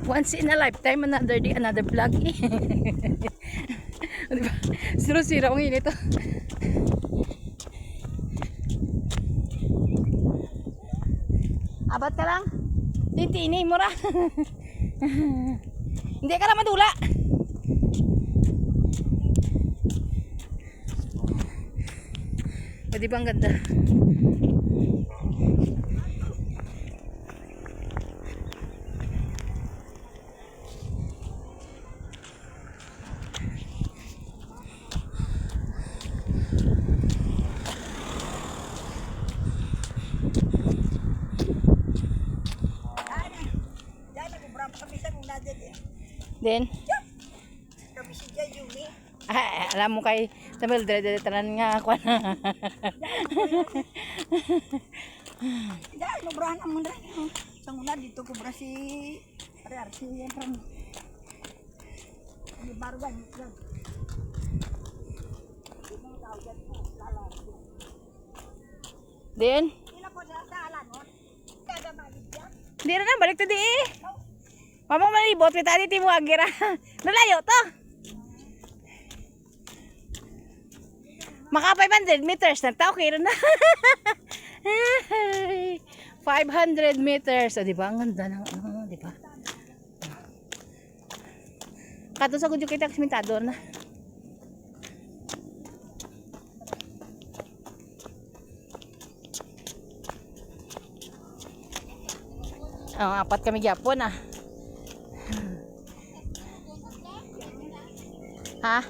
Once in a lifetime, another day, another vlog. Diba? Siro-siro ang init. Abat ka lang. Titini mo ra. Hindi ka na madula. Di ba ang ganda? Then alam mo kay Tamil dire tanan nga ako na. Dahil nobrahan ang mundra. Sa una dito ko bra si Arsi yan from di Barugan. Then Ila po sa alan mo. Kada magidya. di na balik to di. Mama malibot kita dito mo agira. Nalayo to. Maka 500 meters na tao kira na. 500 meters. O, di ba? Ang ganda ng di ba? Kato sa kudyo kita simentador na. Oh, apat kami gyapon ah. Ha?